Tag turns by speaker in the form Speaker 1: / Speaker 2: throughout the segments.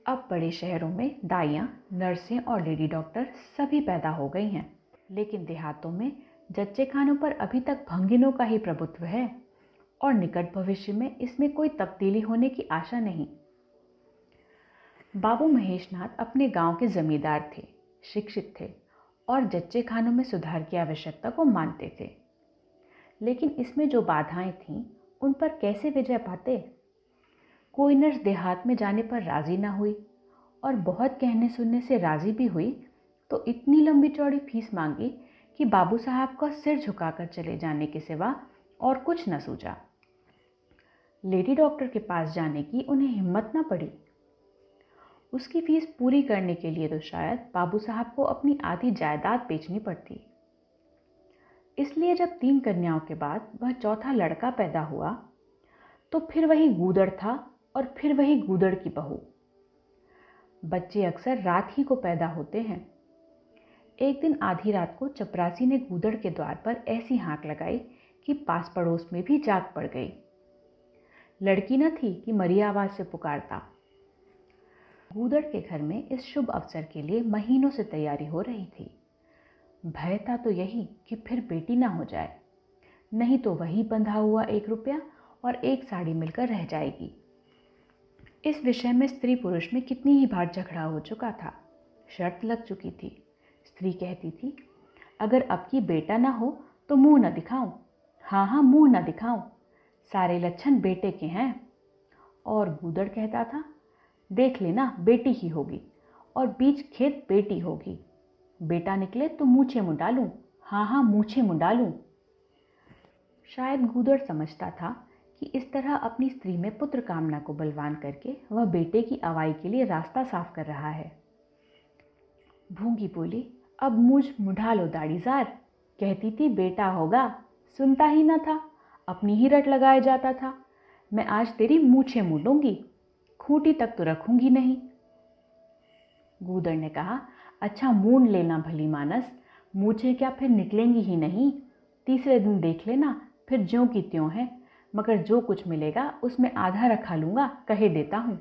Speaker 1: अब बड़े शहरों में दाइयाँ, नर्सें और लेडी डॉक्टर सभी पैदा हो गई हैं, लेकिन देहातों में जच्चे खानों पर अभी तक भंगिनों का ही प्रभुत्व है और निकट भविष्य में इसमें कोई तब्दीली होने की आशा नहीं। बाबू महेशनाथ अपने गांव के जमींदार थे, शिक्षित थे और जच्चे खानों में सुधार की आवश्यकता को मानते थे। लेकिन इसमें जो बाधाएं थीं, उन पर कैसे विजय पाते? कोई नर्स देहात में जाने पर राजी ना हुई और बहुत कहने सुनने से राजी भी हुई तो इतनी लंबी चौड़ी फीस मांगी कि बाबू साहब का सिर झुकाकर चले जाने के सिवा और कुछ न सूझा। लेडी डॉक्टर के पास जाने की उन्हें हिम्मत न पड़ी। उसकी फीस पूरी करने के लिए तो शायद बाबू साहब को अपनी आधी जायदाद बेचनी पड़ती। इसलिए जब 3 कन्याओं के बाद वह चौथा लड़का पैदा हुआ तो फिर वही गूदड़ था और फिर वही गूदड़ की बहू। बच्चे अक्सर रात ही को पैदा होते हैं। एक दिन आधी रात को चपरासी ने गूदड़ के द्वार पर ऐसी हाँक लगाई कि पास पड़ोस में भी जाग पड़ गई। लड़की न थी कि मरी आवाज से पुकारता। गूदड़ के घर में इस शुभ अवसर के लिए महीनों से तैयारी हो रही थी। भय था तो यही कि फिर बेटी ना हो जाए, नहीं तो वही बंधा हुआ 1 रुपया और 1 साड़ी मिलकर रह जाएगी। इस विषय में स्त्री पुरुष में कितनी ही बार झगड़ा हो चुका था। शर्त लग चुकी थी। स्त्री कहती थी, अगर अब की बेटा ना हो तो मुंह न दिखाऊं। हाँ हाँ, मुंह न दिखाऊं, सारे लक्षण बेटे के हैं। और गूदड़ कहता था, देख लेना बेटी ही होगी और बीच खेत बेटी होगी। बेटा निकले तो मूछे मुंडा लूं। हाँ हाँ, मूछे मुंडा लूं। शायद गूदड़ समझता था कि इस तरह अपनी स्त्री में पुत्र कामना को बलवान करके वह बेटे की अवाई के लिए रास्ता साफ कर रहा है। भूंगी बोली, अब मूछ मुंडा लो दाढ़ीजार। कहती थी बेटा होगा, सुनता ही न था, अपनी ही रट लगाए जाता था। मैं आज तेरी मूछें मूंडूंगी, खूंटी तक तो रखूंगी नहीं। गूदड़ ने कहा, अच्छा मूंड लेना भली मानस, मूछें क्या फिर निकलेंगी ही नहीं? तीसरे दिन देख लेना, फिर ज्यों की त्यों है, मगर जो कुछ मिलेगा उसमें आधा रखा लूंगा, कहे देता हूं।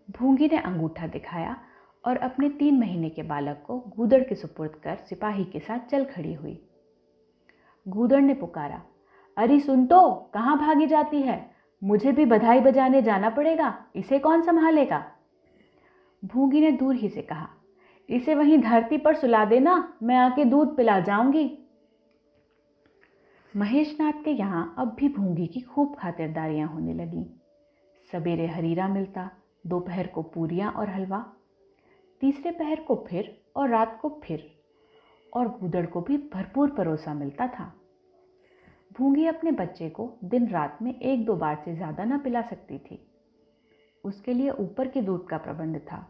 Speaker 1: भूंगी ने अंगूठा दिखाया और अपने 3 महीने के बालक को गूदड़ के सुपुर्द कर सिपाही के साथ चल खड़ी हुई। गूदड़ ने पुकारा, अरे सुन तो, कहाँ भागी जाती है? मुझे भी बधाई बजाने जाना पड़ेगा, इसे कौन संभालेगा? भूंगी ने दूर ही से कहा, इसे वहीं धरती पर सुला देना, मैं आके दूध पिला जाऊंगी। महेशनाथ के यहाँ अब भी भूंगी की खूब खातिरदारियां होने लगीं। सवेरे हरीरा मिलता, दोपहर को पूरियां और हलवा, तीसरे पहर को फिर और रात को फिर, और गूदड़ को भी भरपूर परोसा मिलता था। भूंगी अपने बच्चे को दिन रात में 1-2 बार से ज्यादा न पिला सकती थी। उसके लिए ऊपर के दूध का प्रबंध था।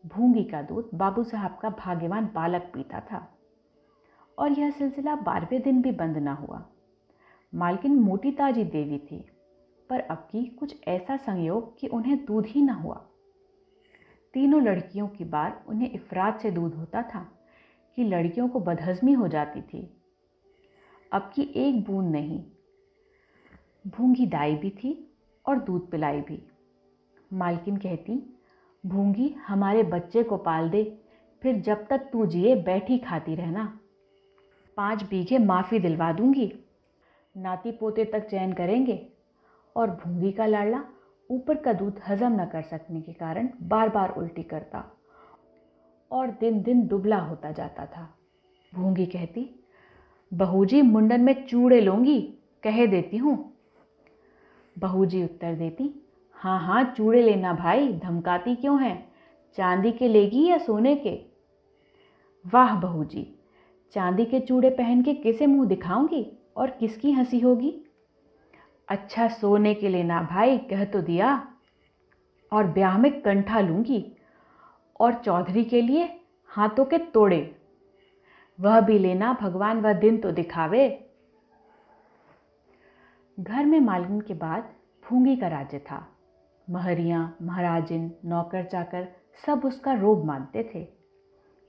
Speaker 1: भूंगी का दूध बाबू साहब का भाग्यवान बालक पीता था और यह सिलसिला 12वें दिन भी बंद न हुआ। मालकिन मोटी ताजी देवी थी, पर अब की कुछ ऐसा संयोग कि उन्हें दूध ही न हुआ। तीनों लड़कियों की बार उन्हें इफरात से दूध होता था कि लड़कियों को बदहजमी हो जाती थी। अब की 1 बूंद नहीं। भूंगी दाई भी थी और दूध पिलाई भी। मालकिन कहती, भूंगी हमारे बच्चे को पाल दे, फिर जब तक तू जिए बैठी खाती रहना। 5 बीघे माफी दिलवा दूंगी, नाती पोते तक चैन करेंगे। और भूंगी का लाडला ऊपर का दूध हजम न कर सकने के कारण बार बार उल्टी करता और दिन दिन दुबला होता जाता था। भूंगी कहती, बहूजी मुंडन में चूड़े लूंगी, कहे देती हूँ। बहूजी उत्तर देती, हाँ हाँ चूड़े लेना भाई, धमकाती क्यों है? चांदी के लेगी या सोने के? वाह बहूजी, चांदी के चूड़े पहन के किसे मुंह दिखाऊंगी और किसकी हंसी होगी? अच्छा सोने के लेना भाई, कह तो दिया। और ब्याह में कंठा लूंगी और चौधरी के लिए हाथों के तोड़े, वह भी लेना, भगवान वह दिन तो दिखावे। घर में मालकिन के बाद भूंगी का राज्य था। महरियां, महाराजिन, नौकर चाकर सब उसका रोब मानते थे।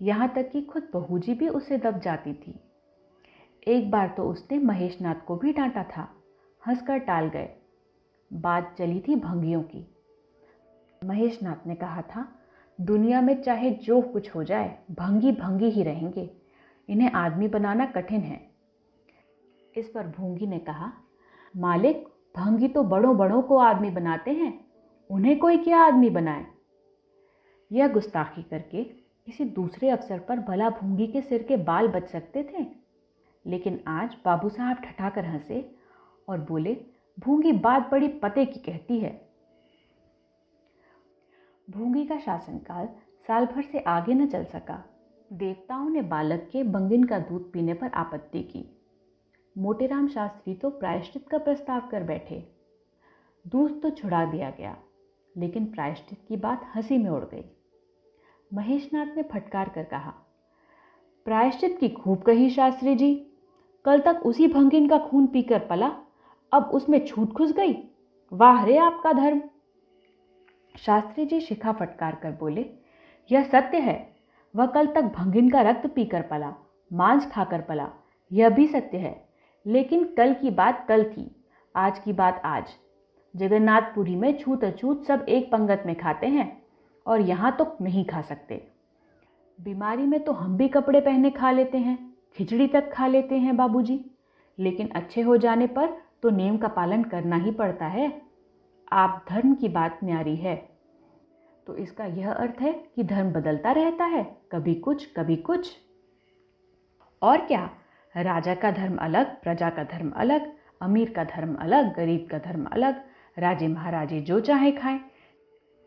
Speaker 1: यहाँ तक कि खुद बहूजी भी उससे दब जाती थी। एक बार तो उसने महेशनाथ को भी डांटा था, हंसकर टाल गए। बात चली थी भंगियों की। महेशनाथ ने कहा था, दुनिया में चाहे जो कुछ हो जाए भंगी भंगी ही रहेंगे, इन्हें आदमी बनाना कठिन है। इस पर भूंगी ने कहा, मालिक, भंगी तो बड़ों बड़ों को आदमी बनाते हैं, उन्हें कोई क्या आदमी बनाए। यह गुस्ताखी करके किसी दूसरे अवसर पर भला भूंगी के सिर के बाल बच सकते थे, लेकिन आज बाबू साहब ठठाकर हंसे और बोले, भूंगी बात बड़ी पते की कहती है। भूंगी का शासनकाल साल भर से आगे न चल सका। देवताओं ने बालक के बंगिन का दूध पीने पर आपत्ति की। मोटेराम शास्त्री तो प्रायश्चित का प्रस्ताव कर बैठे। दूध तो छुड़ा दिया गया, लेकिन प्रायश्चित की बात हंसी में उड़ गई। महेशनाथ ने फटकार कर कहा, प्रायश्चित की खूब कही शास्त्री जी, कल तक उसी भंगिन का खून पीकर पला, अब उसमें छूट घुस गई। वाह रे आपका धर्म। शास्त्री जी शिखा फटकार कर बोले, यह सत्य है, वह कल तक भंगिन का रक्त पीकर पला, मांस खाकर पला, यह भी सत्य है, लेकिन कल की बात कल थी, आज की बात आज। जगन्नाथपुरी में छूत अछूत सब एक पंगत में खाते हैं और यहाँ तो नहीं खा सकते। बीमारी में तो हम भी कपड़े पहने खा लेते हैं, खिचड़ी तक खा लेते हैं बाबूजी, लेकिन अच्छे हो जाने पर तो नियम का पालन करना ही पड़ता है। आप धर्म की बात न्यारी है, तो इसका यह अर्थ है कि धर्म बदलता रहता है, कभी कुछ कभी कुछ। और क्या, राजा का धर्म अलग, प्रजा का धर्म अलग, अमीर का धर्म अलग, गरीब का धर्म अलग, राजे महाराजे जो चाहे खाएं,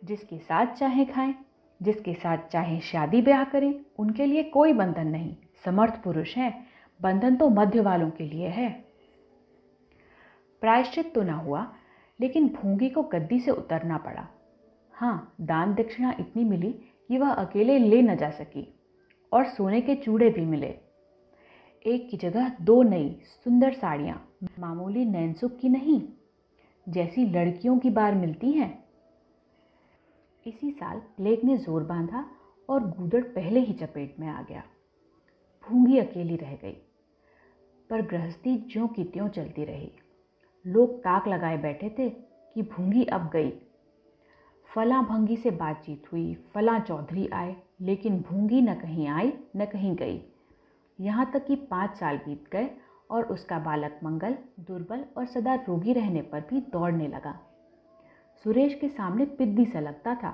Speaker 1: जिसके साथ चाहे खाएं, जिसके साथ चाहे शादी ब्याह करें, उनके लिए कोई बंधन नहीं। समर्थ पुरुष हैं, बंधन तो मध्य वालों के लिए है। प्रायश्चित तो ना हुआ, लेकिन भूंगी को गद्दी से उतरना पड़ा। हाँ, दान दक्षिणा इतनी मिली कि वह अकेले ले न जा सकी, और सोने के चूड़े भी मिले। एक की जगह 2 नई सुंदर साड़ियाँ, मामूली नैनसुख की नहीं, जैसी लड़कियों की बार मिलती हैं। इसी साल प्लेग ने जोर बांधा और गूदड़ पहले ही चपेट में आ गया। भूंगी अकेली रह गई, पर गृहस्थी ज्यों की त्यों चलती रही। लोग ताक लगाए बैठे थे कि भूंगी अब गई। फलां भंगी से बातचीत हुई, फलां चौधरी आए, लेकिन भूंगी न कहीं आई न कहीं गई। यहाँ तक कि 5 साल बीत गए और उसका बालक मंगल दुर्बल और सदा रोगी रहने पर भी दौड़ने लगा। सुरेश के सामने पिद्दी सा लगता था।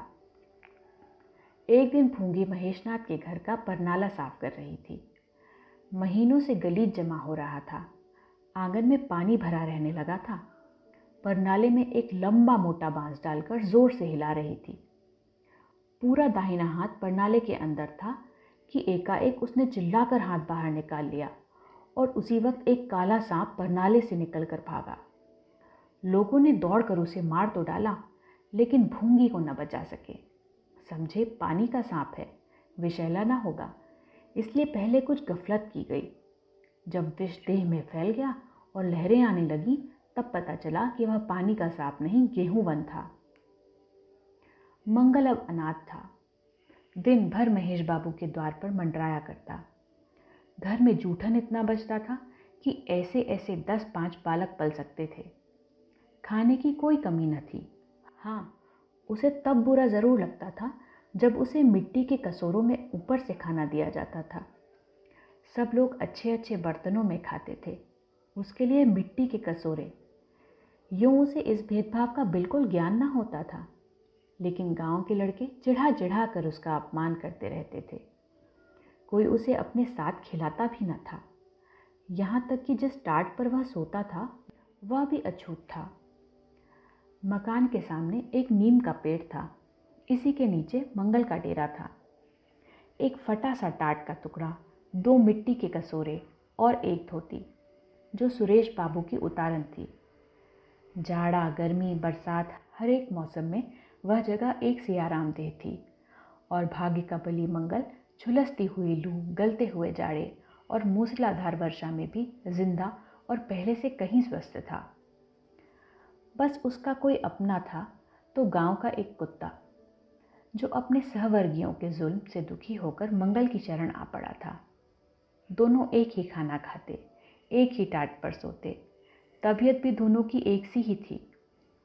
Speaker 1: एक दिन भूंगी महेशनाथ के घर का परनाला साफ कर रही थी। महीनों से गलीच जमा हो रहा था। आंगन में पानी भरा रहने लगा था। परनाले में एक लंबा मोटा बांस डालकर जोर से हिला रही थी। पूरा दाहिना हाथ परनाले के अंदर था कि एकाएक उसने चिल्लाकर हाथ बाहर निकाल लिया और उसी वक्त एक काला सांप परनाले से निकलकर भागा। लोगों ने दौड़कर उसे मार तो डाला, लेकिन भूंगी को न बचा सके। समझे पानी का सांप है, विषैला ना होगा, इसलिए पहले कुछ गफलत की गई। जब विष देह में फैल गया और लहरें आने लगी, तब पता चला कि वह पानी का सांप नहीं, गेहूं वन था। मंगल अब अनाथ था। दिन भर महेश बाबू के द्वार पर मंडराया करता। घर में जूठन इतना बचता था कि ऐसे ऐसे 10-5 बालक पल सकते थे। खाने की कोई कमी न थी। हाँ, उसे तब बुरा ज़रूर लगता था जब उसे मिट्टी के कसोरों में ऊपर से खाना दिया जाता था। सब लोग अच्छे अच्छे बर्तनों में खाते थे, उसके लिए मिट्टी के कसोरे। यूँ उसे इस भेदभाव का बिल्कुल ज्ञान ना होता था, लेकिन गांव के लड़के चिढ़ा चिढ़ा कर उसका अपमान करते रहते थे। कोई उसे अपने साथ खिलाता भी न था। यहाँ तक कि जिस टाट पर वह सोता था वह भी अछूत था। मकान के सामने एक नीम का पेड़ था, इसी के नीचे मंगल का डेरा था। एक फटा सा टाट का टुकड़ा, 2 मिट्टी के कसोरे और एक धोती, जो सुरेश बाबू की उतारन थी। जाड़ा, गर्मी, बरसात, हर एक मौसम में वह जगह एक सी आरामदेह थी, और भाग्य का बली मंगल झुलसती हुई लू, गलते हुए जाड़े और मूसलाधार वर्षा में भी जिंदा और पहले से कहीं स्वस्थ था। बस उसका कोई अपना था तो गांव का एक कुत्ता, जो अपने सहवर्गियों के जुल्म से दुखी होकर मंगल की शरण आ पड़ा था। दोनों एक ही खाना खाते, एक ही टाट पर सोते। तबीयत भी दोनों की एक सी ही थी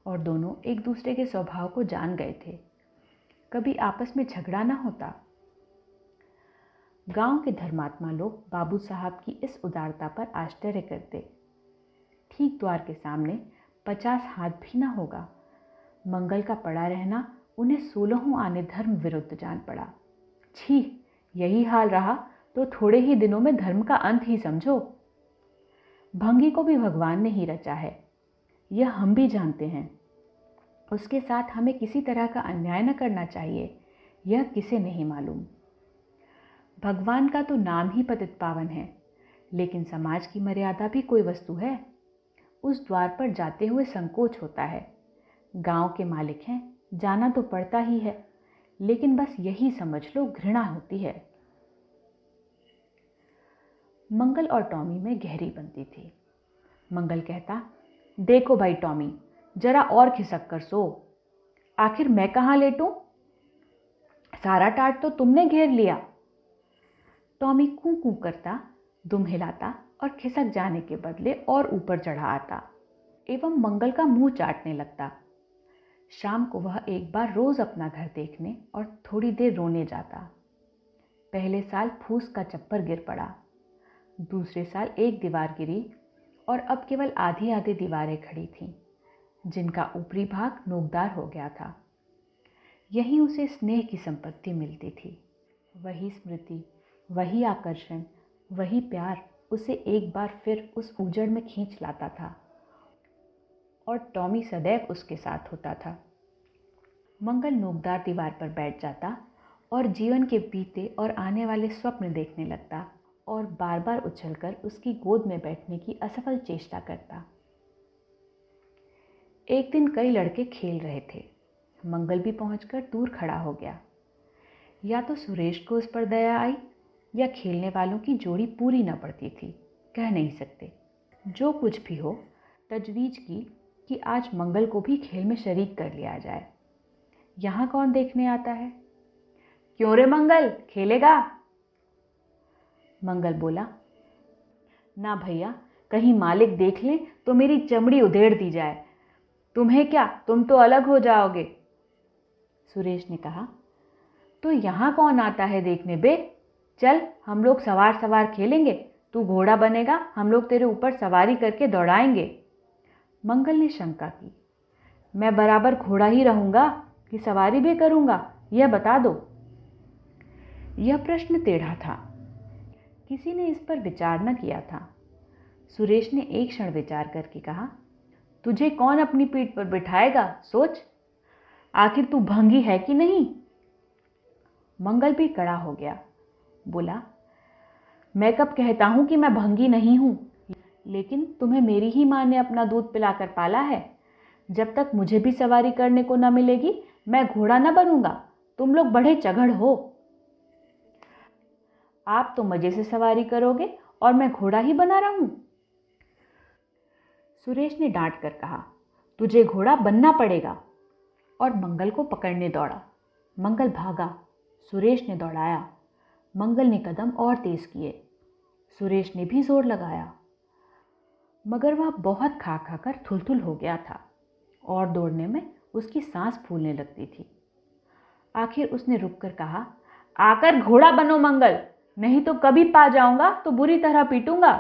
Speaker 1: और दोनों एक दूसरे के स्वभाव को जान गए थे। कभी आपस में झगड़ा ना होता। गांव के धर्मात्मा लोग बाबू साहब की इस उदारता पर आश्चर्य करते। ठीक द्वार के सामने 50 हाथ भी ना होगा। मंगल का पड़ा रहना उन्हें 16 आने धर्म विरुद्ध जान पड़ा। छी, यही हाल रहा तो थोड़े ही दिनों में धर्म का अंत ही समझो। भंगी को भी भगवान ने ही रचा है, यह हम भी जानते हैं। उसके साथ हमें किसी तरह का अन्याय न करना चाहिए, यह किसे नहीं मालूम। भगवान का तो नाम ही पतित पावन है, लेकिन समाज की मर्यादा भी कोई वस्तु है। उस द्वार पर जाते हुए संकोच होता है। गांव के मालिक हैं, जाना तो पड़ता ही है, लेकिन बस यही समझ लो घृणा होती है। मंगल और टॉमी में गहरी बनती थी। मंगल कहता, देखो भाई टॉमी, जरा और खिसक कर सो। आखिर मैं कहाँ लेटूं? सारा टाट तो तुमने घेर लिया। टॉमी कूं कूं करता, दुम हिलाता और खिसक जाने के बदले और ऊपर चढ़ा आता एवं मंगल का मुंह चाटने लगता। शाम को वह एक बार रोज अपना घर देखने और थोड़ी देर रोने जाता। पहले साल फूस का चप्पर गिर पड़ा, दूसरे साल एक दीवार गिरी और अब केवल आधी आधी दीवारें खड़ी थीं, जिनका ऊपरी भाग नोकदार हो गया था। यहीं उसे स्नेह की संपत्ति मिलती थी। वही स्मृति, वही आकर्षण, वही प्यार उसे एक बार फिर उस उजड़ में खींच लाता था और टॉमी सदैव उसके साथ होता था। मंगल नोकदार दीवार पर बैठ जाता और जीवन के बीते और आने वाले स्वप्न देखने लगता और बार बार उछलकर उसकी गोद में बैठने की असफल चेष्टा करता। एक दिन कई लड़के खेल रहे थे। मंगल भी पहुंचकर दूर खड़ा हो गया। या तो सुरेश को उस पर दया आई या खेलने वालों की जोड़ी पूरी न पड़ती थी, कह नहीं सकते। जो कुछ भी हो, तजवीज की कि आज मंगल को भी खेल में शरीक कर लिया जाए। यहाँ कौन देखने आता है? क्यों रे मंगल, खेलेगा? मंगल बोला, ना भैया, कहीं मालिक देख ले तो मेरी चमड़ी उधेड़ दी जाए। तुम्हें क्या, तुम तो अलग हो जाओगे। सुरेश ने कहा, तो यहाँ कौन आता है देखने बे? चल, हम लोग सवार सवार खेलेंगे। तू घोड़ा बनेगा, हम लोग तेरे ऊपर सवारी करके दौड़ाएंगे। मंगल ने शंका की, मैं बराबर घोड़ा ही रहूंगा कि सवारी भी करूंगा, यह बता दो। यह प्रश्न टेढ़ा था। किसी ने इस पर विचार न किया था। सुरेश ने एक क्षण विचार करके कहा, तुझे कौन अपनी पीठ पर बिठाएगा, सोच। आखिर तू भंगी है कि नहीं? मंगल भी कड़ा हो गया, बोला, मैं कब कहता हूं कि मैं भंगी नहीं हूं, लेकिन तुम्हें मेरी ही मां ने अपना दूध पिलाकर पाला है। जब तक मुझे भी सवारी करने को न मिलेगी, मैं घोड़ा न बनूंगा। तुम लोग बड़े चगड़ हो। आप तो मजे से सवारी करोगे और मैं घोड़ा ही बना रहूं। सुरेश ने डांट कर कहा, तुझे घोड़ा बनना पड़ेगा, और मंगल को पकड़ने दौड़ा। मंगल भागा, सुरेश ने दौड़ाया। मंगल ने कदम और तेज किए, सुरेश ने भी जोर लगाया, मगर वह बहुत खा खा कर थुलथुल हो गया था और दौड़ने में उसकी सांस फूलने लगती थी। आखिर उसने रुककर कहा, आकर घोड़ा बनो मंगल, नहीं तो कभी पा जाऊंगा तो बुरी तरह पीटूंगा।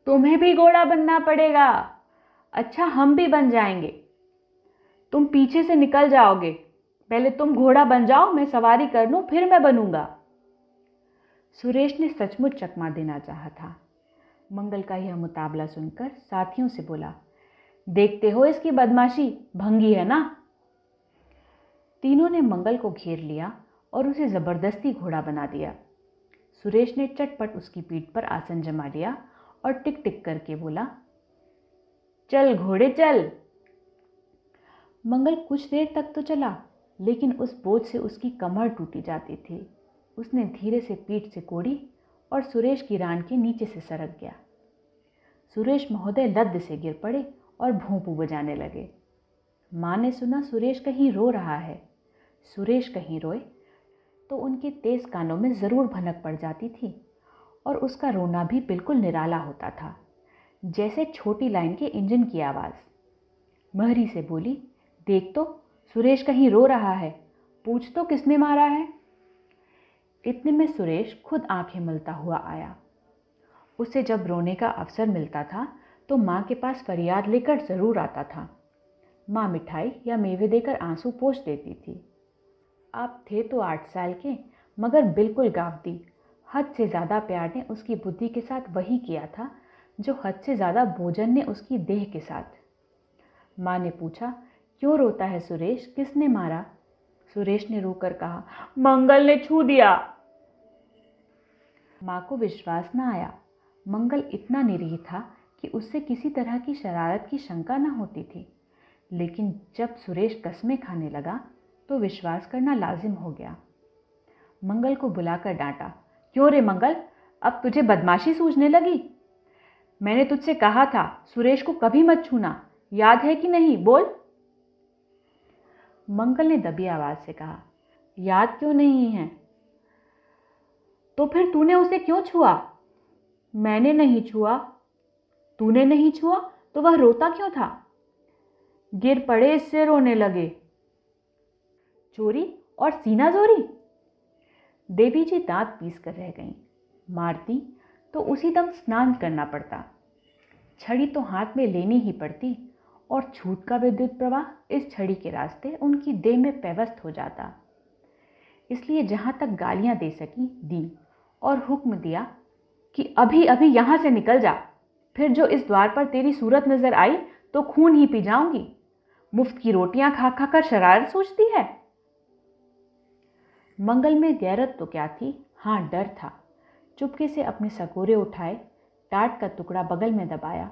Speaker 1: तुम्हें भी घोड़ा बनना पड़ेगा। अच्छा, हम भी बन जाएंगे। तुम पीछे से निकल जाओगे। पहले तुम घोड़ा बन जाओ, मैं सवारी कर लूं, फिर मैं बनूंगा। सुरेश ने सचमुच चकमा देना चाहा था। मंगल का यह मुकाबला सुनकर साथियों से बोला, देखते हो इसकी बदमाशी, भंगी है ना। तीनों ने मंगल को घेर लिया और उसे जबरदस्ती घोड़ा बना दिया। सुरेश ने चटपट उसकी पीठ पर आसन जमा लिया और टिक टिक करके बोला, चल घोड़े चल। मंगल कुछ देर तक तो चला, लेकिन उस बोझ से उसकी कमर टूटी जाती थी। उसने धीरे से पीठ से कोड़ी और सुरेश की रान के नीचे से सरक गया। सुरेश महोदय लद्द से गिर पड़े और भोंपू बजाने लगे। माँ ने सुना सुरेश कहीं रो रहा है। सुरेश कहीं रोए तो उनके तेज कानों में जरूर भनक पड़ जाती थी और उसका रोना भी बिल्कुल निराला होता था, जैसे छोटी लाइन के इंजन की आवाज़। महरी से बोली, देख तो सुरेश कहीं रो रहा है, पूछ तो किसने मारा है? इतने में सुरेश खुद आंखें मलता हुआ आया। उसे जब रोने का अवसर मिलता था तो माँ के पास फरियाद लेकर जरूर आता था। माँ मिठाई या मेवे देकर आंसू पोंछ देती थी। आप थे तो 8 साल के, मगर बिल्कुल गावदी। हद से ज़्यादा प्यार ने उसकी बुद्धि के साथ वही किया था जो हद से ज़्यादा भोजन ने उसकी देह के साथ। माँ ने पूछा, क्यों रोता है सुरेश, किसने मारा? सुरेश ने रोकर कहा, मंगल ने छू दिया। माँ को विश्वास न आया। मंगल इतना निरीह था कि उससे किसी तरह की शरारत की शंका न होती थी, लेकिन जब सुरेश कस्में खाने लगा तो विश्वास करना लाजिम हो गया। मंगल को बुलाकर डांटा, क्यों रे मंगल, अब तुझे बदमाशी सूझने लगी? मैंने तुझसे कहा था सुरेश को कभी मत छूना, याद है कि नहीं, बोल। मंगल ने दबी आवाज से कहा, याद क्यों नहीं है? तो फिर तूने उसे क्यों छुआ? मैंने नहीं छुआ। तूने नहीं छुआ तो वह रोता क्यों था? गिर पड़े इससे रोने लगे। चोरी और सीना जोरी? देवी जी दांत पीस कर रह गईं। मारती तो उसी दम स्नान करना पड़ता, छड़ी तो हाथ में लेनी ही पड़ती, और छूट का विद्युत प्रवाह इस छड़ी के रास्ते उनकी देह में पैवस्त हो जाता। इसलिए जहां तक गालियां दे सकी दी, और हुक्म दिया कि अभी अभी यहां से निकल जा, फिर जो इस द्वार पर तेरी सूरत नजर आई तो खून ही पी जाऊंगी। मुफ्त की रोटियां खा खा कर शरारत सोचती है। मंगल में गैरत तो क्या थी, हाँ डर था। चुपके से अपने सकोरे उठाए, टाट का टुकड़ा बगल में दबाया,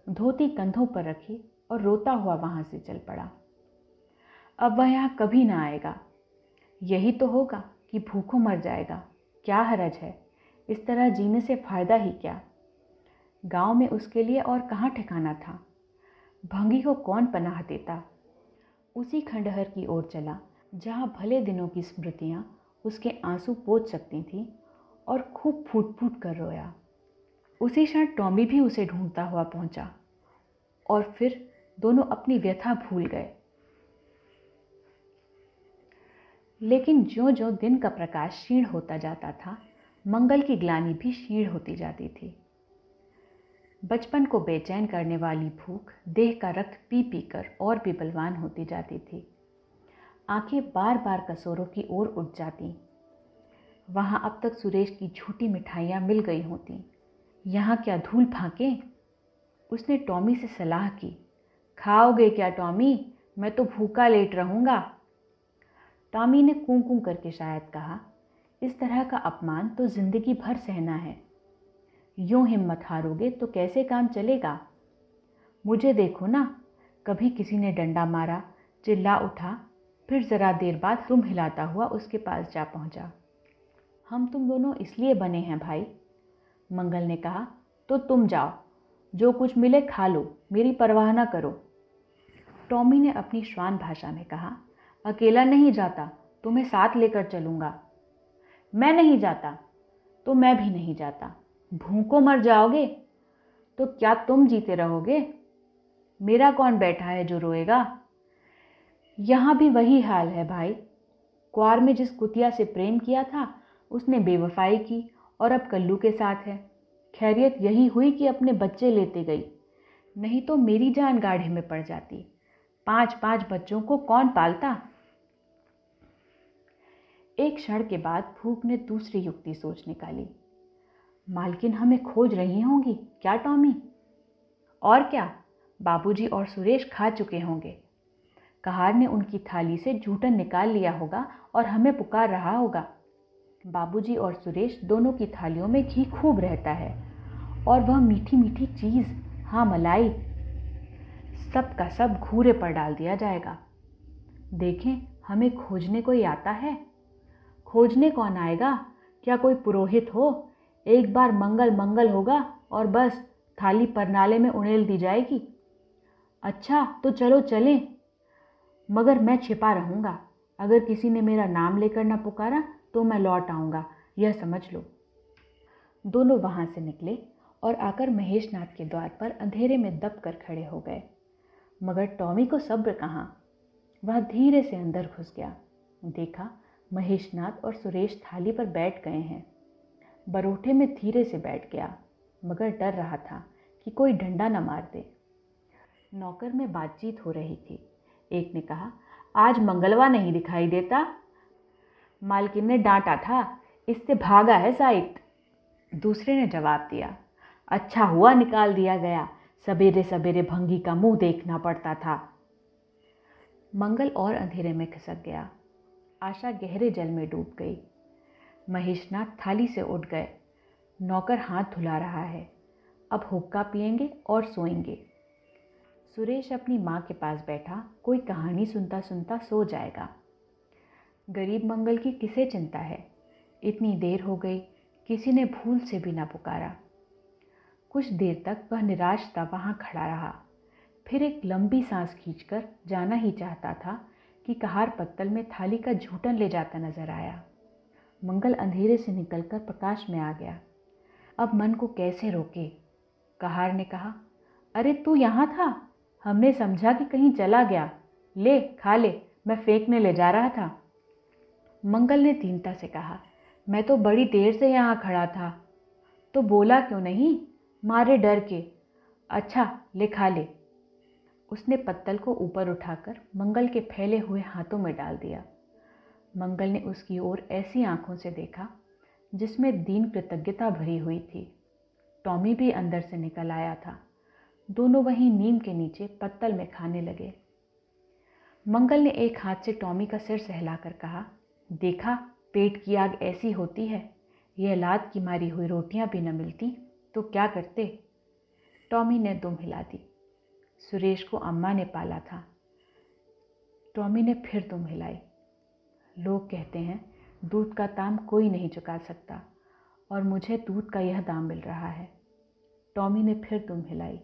Speaker 1: धोती कंधों पर रखी और रोता हुआ वहां से चल पड़ा। अब वह यहाँ कभी ना आएगा। यही तो होगा कि भूखों मर जाएगा। क्या हरज है, इस तरह जीने से फायदा ही क्या? गांव में उसके लिए और कहाँ ठिकाना था? भंगी को कौन पनाह देता? उसी खंडहर की ओर चला जहाँ भले दिनों की स्मृतियाँ उसके आंसू पोंछ सकती थीं, और खूब फूट फूट कर रोया। उसी क्षण टॉमी भी उसे ढूंढता हुआ पहुंचा, और फिर दोनों अपनी व्यथा भूल गए। लेकिन ज्यों ज्यों दिन का प्रकाश क्षीण होता जाता था, मंगल की ग्लानि भी क्षीण होती जाती थी। बचपन को बेचैन करने वाली भूख देह का रक्त पी पी कर और भी बलवान होती जाती थी। आंखें बार बार कसोरों की ओर उठ जाती। वहां अब तक सुरेश की झूठी मिठाइयां मिल गई होती, यहाँ क्या धूल फांके? उसने टॉमी से सलाह की, खाओगे क्या टॉमी, मैं तो भूखा लेट रहूंगा। टॉमी ने कूं कूं करके शायद कहा, इस तरह का अपमान तो जिंदगी भर सहना है। यूं हिम्मत हारोगे तो कैसे काम चलेगा? मुझे देखो ना, कभी किसी ने डंडा मारा, चिल्ला उठा, फिर जरा देर बाद तुम हिलाता हुआ उसके पास जा पहुंचा। हम तुम दोनों इसलिए बने हैं भाई। मंगल ने कहा, तो तुम जाओ, जो कुछ मिले खा लो, मेरी परवाह ना करो। टॉमी ने अपनी श्वान भाषा में कहा, अकेला नहीं जाता, तुम्हें साथ लेकर चलूंगा। मैं नहीं जाता, तो मैं भी नहीं जाता। भूखों मर जाओगे तो क्या तुम जीते रहोगे? मेरा कौन बैठा है जो रोएगा? यहां भी वही हाल है भाई। क्वार में जिस कुतिया से प्रेम किया था उसने बेवफाई की और अब कल्लू के साथ है। खैरियत यही हुई कि अपने बच्चे लेते गई, नहीं तो मेरी जान गाढ़े में पड़ जाती। 5-5 बच्चों को कौन पालता? एक क्षण के बाद भूख ने दूसरी युक्ति सोच निकाली। मालकिन हमें खोज रही होंगी क्या टॉमी? और क्या, बाबूजी और सुरेश खा चुके होंगे। कहार ने उनकी थाली से जूठन निकाल लिया होगा और हमें पुकार रहा होगा। बाबूजी और सुरेश दोनों की थालियों में घी खूब रहता है, और वह मीठी मीठी चीज़, हाँ मलाई, सब का सब घूरे पर डाल दिया जाएगा। देखें, हमें खोजने कोई आता है? खोजने कौन आएगा? क्या कोई पुरोहित हो? एक बार मंगल मंगल होगा और बस थाली परनाले में उड़ेल दी जाएगी। अच्छा तो चलो चलें, मगर मैं छिपा रहूँगा। अगर किसी ने मेरा नाम लेकर न पुकारा तो मैं लौट आऊँगा, यह समझ लो। दोनों वहाँ से निकले और आकर महेशनाथ के द्वार पर अंधेरे में दब कर खड़े हो गए। मगर टॉमी को सब्र कहाँ, वह धीरे से अंदर घुस गया। देखा महेशनाथ और सुरेश थाली पर बैठ गए हैं। बरोठे में धीरे से बैठ गया, मगर डर रहा था कि कोई डंडा न मार दे। नौकर में बातचीत हो रही थी। एक ने कहा, आज मंगलवा नहीं दिखाई देता, मालकिन ने डांटा था, इससे भागा है साइट। दूसरे ने जवाब दिया, अच्छा हुआ निकाल दिया गया, सवेरे सवेरे भंगी का मुंह देखना पड़ता था। मंगल और अंधेरे में खिसक गया। आशा गहरे जल में डूब गई। महेशनाथ थाली से उठ गए। नौकर हाथ धुला रहा है, अब हुक्का पिएंगे और सोएंगे। सुरेश अपनी माँ के पास बैठा कोई कहानी सुनता सुनता सो जाएगा। गरीब मंगल की किसे चिंता है। इतनी देर हो गई, किसी ने भूल से भी ना पुकारा। कुछ देर तक वह निराशता वहाँ खड़ा रहा, फिर एक लंबी सांस खींचकर जाना ही चाहता था कि कहार पत्तल में थाली का झूठन ले जाता नजर आया। मंगल अंधेरे से निकलकर प्रकाश में आ गया। अब मन को कैसे रोके। कहार ने कहा, अरे तू यहाँ था, हमने समझा कि कहीं चला गया, ले खा ले, मैं फेंकने ले जा रहा था। मंगल ने दीनता से कहा, मैं तो बड़ी देर से यहाँ खड़ा था। तो बोला क्यों नहीं, मारे डर के। अच्छा ले खा ले। उसने पत्तल को ऊपर उठाकर मंगल के फैले हुए हाथों में डाल दिया। मंगल ने उसकी ओर ऐसी आंखों से देखा जिसमें दीन कृतज्ञता भरी हुई थी। टॉमी भी अंदर से निकल आया था। दोनों वहीं नीम के नीचे पत्तल में खाने लगे। मंगल ने एक हाथ से टॉमी का सिर सहलाकर कहा, देखा पेट की आग ऐसी होती है, यह लात की मारी हुई रोटियां भी न मिलती तो क्या करते। टॉमी ने दुम हिला दी। सुरेश को अम्मा ने पाला था। टॉमी ने फिर दुम हिलाई। लोग कहते हैं दूध का दाम कोई नहीं चुका सकता, और मुझे दूध का यह दाम मिल रहा है। टॉमी ने फिर दुम हिलाई।